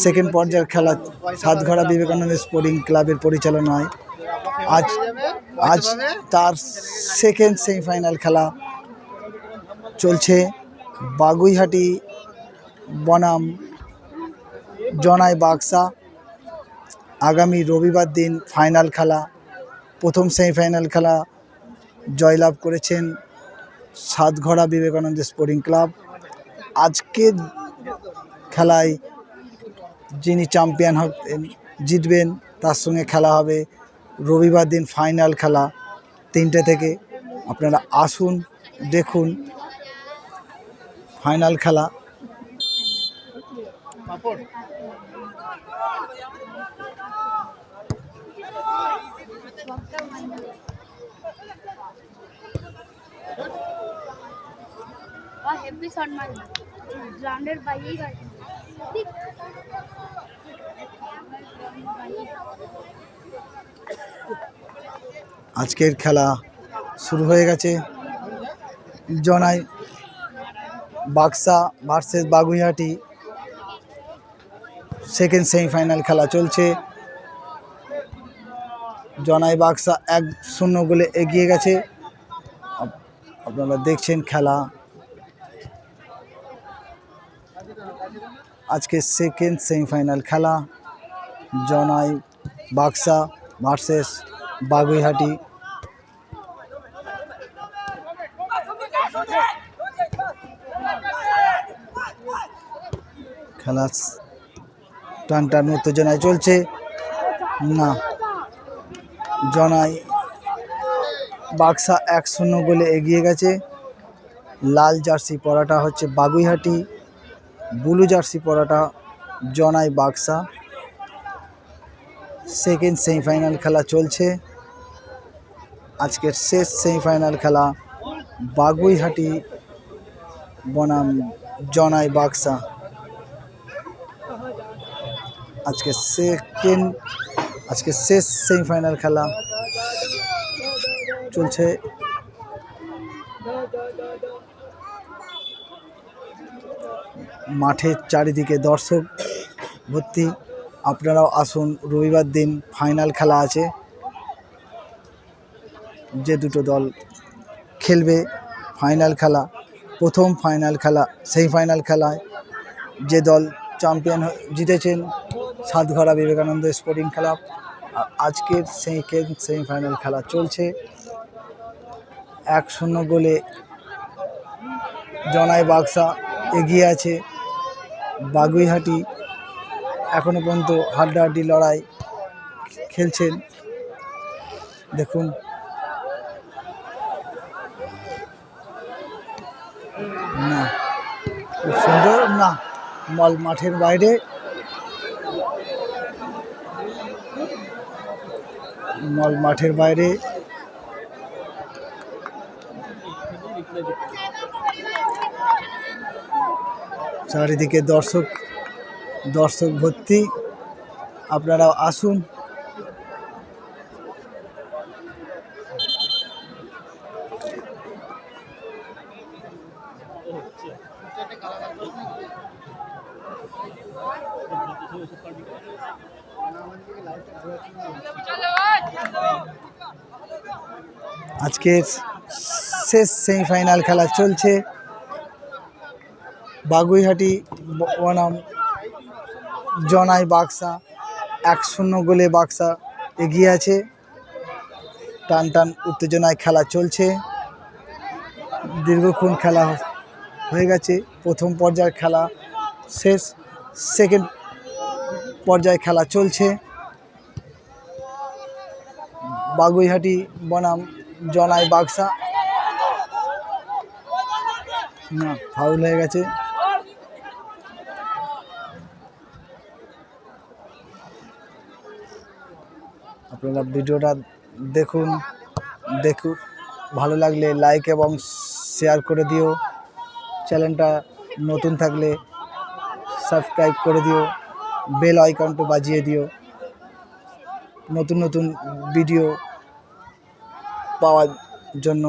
Second পর্যায়ের খেলা সাতঘরা Vivekananda sporting ক্লাবের পরিচালনায় আজ আজ তার সেকেন্ড সেমিফাইনাল খেলা চলছে। বাগুইহাটি বনাম জনাই বাক্সা। আগামী রবিবার দিন ফাইনাল খেলা। প্রথম সেমিফাইনাল খেলা জয়লাভ করেছেন সাতঘরা বিবেকানন্দ স্পোর্টিং ক্লাব। আজকের খেলায় যিনি চ্যাম্পিয়ন জিতবেন তার সঙ্গে খেলা হবে রবিবার দিন ফাইনাল খেলা 3টে থেকে। আপনারা আসুন, দেখুন ফাইনাল খেলা। আজকের খেলা শুরু হয়ে গেছে। জনাই Baksa versus Baguiati second semifinal খেলা চলছে। জনাই বাক্সা 1-0 গোলে এগিয়ে গেছে। আপনারা দেখছেন খেলা। আজকে সেকেন্ড সেমিফাইনাল খেলা জনাই বাক্সা ভার্সেস বাগুইহাটি। খেলা টানটান উত্তেজনায় চলছে। না, জনাই বাক্সা 1-0 গোলে এগিয়ে গেছে। লাল জার্সি পরাটা হচ্ছে বাগুইহাটি, ব্লু জার্সি পরাটা জনাই বাক্সা। সেকেন্ড সেমিফাইনাল খেলা চলছে। আজকের শেষ সেমিফাইনাল খেলা বাগুইহাটি বনাম জনাই বাক্সা। আজকে শেষ সেমিফাইনাল খেলা চলছে। মাঠের চারিদিকে দর্শক ভর্তি। আপনারাও আসুন, রবিবার দিন ফাইনাল খেলা আছে। যে দুটো দল খেলবে ফাইনাল খেলা, প্রথম ফাইনাল খেলা সেমিফাইনাল খেলায় যে দল চ্যাম্পিয়ন জিতেছেন সাতঘরা বিবেকানন্দ স্পোর্টিং ক্লাব। আর আজকের সেকেন্ড সেমিফাইনাল খেলা চলছে। 1-0 গোলে জনাই বাক্সা এগিয়ে আছে। বাগুইহাটি এখনো পর্যন্ত হাড্ডাহাড্ডি লড়াই খেলছেন। দেখুন না, খুব সুন্দর না, মাঠের বাইরে মাঠের বাইরে চারিদিকে দর্শক ভর্তি। আপনারাও আসুন। আজকের শেষ সেমিফাইনাল খেলা চলছে। বাগুইহাটি বনাম জনাই বাক্সা। 1-0 গোলে বাক্সা এগিয়ে আছে। টান উত্তেজনায় খেলা চলছে। দীর্ঘক্ষণ খেলা হয়ে গেছে। প্রথম পর্যায়ের খেলা শেষ, সেকেন্ড পর্যায়ে খেলা চলছে। বাগুইহাটি বনাম জনাই বাক্সা। না, ফাউল হয়ে গেছে। আপনারা ভিডিওটা দেখুন, ভালো লাগলে লাইক এবং শেয়ার করে দিও। চ্যানেলটা নতুন থাকলে সাবস্ক্রাইব করে দিও, বেল আইকনটা বাজিয়ে দিও নতুন ভিডিও পাওয়ার জন্য।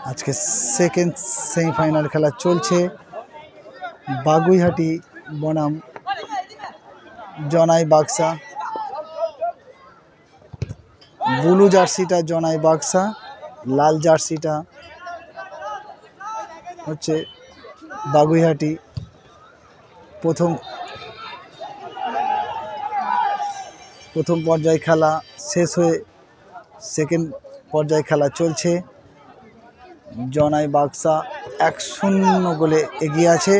আজকে সেকেন্ড সেমিফাইনাল খেলা চলছে। বাগুইহাটি বনাম জনাই বাক্সা। ব্লু জার্সিটা জনাই বাক্সা, লাল জার্সিটা হচ্ছে বাগুইহাটি। প্রথম পর্যায় খেলা শেষ হয়ে সেকেন্ড পর্যায় খেলা চলছে। জনাই বাক্সা 1-0 গোলে এগিয়ে আছে।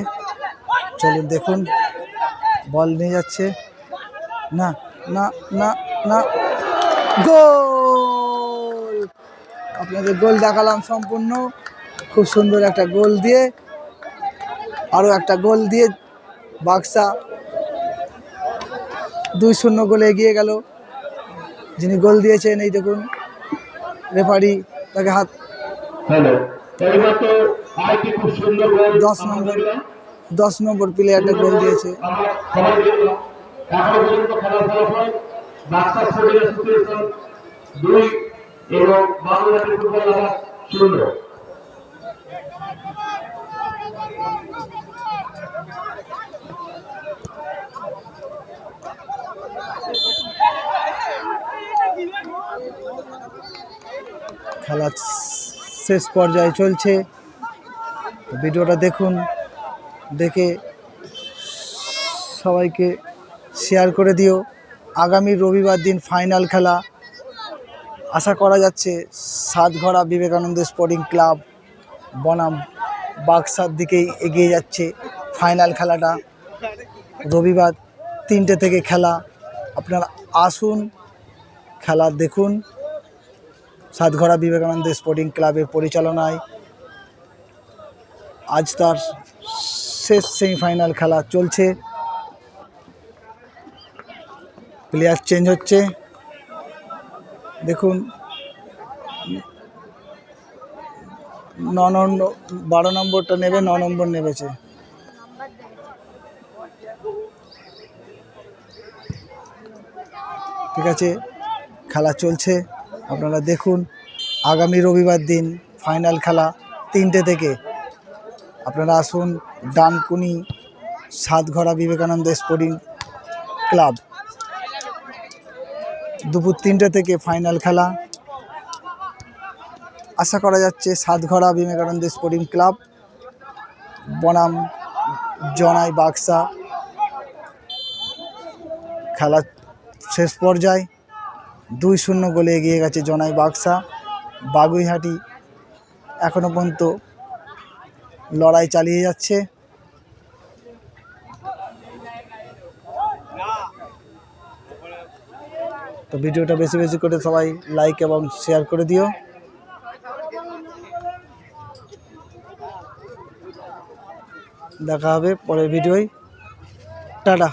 চলুন দেখুন, বল নিয়ে যাচ্ছে, না না না না, গোল! আপনাদের গোল দেখালাম সম্পূর্ণ। খুব সুন্দর একটা গোল দিয়ে, আরও একটা গোল দিয়ে বাক্সা 2-0 গোলে এগিয়ে গেল। যিনি গোল দিয়েছেন এই দেখুন, রেফারি তাকে হাত 10 নম্বর প্লেয়ারটা গোল দিয়েছে। খেলা শেষ পর্যায়ে চলছে। ভিডিওটা দেখুন, দেখে সবাইকে শেয়ার করে দিও। আগামী রবিবার দিন ফাইনাল খেলা। আশা করা যাচ্ছে সাতঘরা বিবেকানন্দ স্পোর্টিং ক্লাব বনাম বাক্সার দিকেই এগিয়ে যাচ্ছে। ফাইনাল খেলাটা রবিবার 3টে থেকে খেলা। আপনারা আসুন, খেলা দেখুন। সাতঘরা বিবেকানন্দ স্পোর্টিং ক্লাবের পরিচালনায় আজ তার শেষ সেমিফাইনাল খেলা চলছে। প্লেয়ার চেঞ্জ হচ্ছে, দেখুন 12 নম্বরটা নেবে, 9 নম্বর নেমেছে। ঠিক আছে, খেলা চলছে, আপনারা দেখুন। আগামী রবিবার দিন ফাইনাল খেলা 3টে থেকে। আপনারা আসুন, ডানকুনি সাতঘরা বিবেকানন্দ স্পোর্টিং ক্লাব। দুপুর 3টে থেকে ফাইনাল খেলা। আশা করা যাচ্ছে সাতঘরা বিবেকানন্দ স্পোর্টিং ক্লাব বনাম জনাই বাক্সা। খেলা শেষ পর্যায়ে 2-0 গোলে এগিয়ে গেছে জনাই বাক্সা। বাগুইহাটি এখনো পর্যন্ত লড়াই চালিয়ে যাচ্ছে। তো ভিডিওটা বেশি বেশি করে সবাই লাইক এবং শেয়ার করে দিও। দেখা হবে পরের ভিডিওয়। টাটা।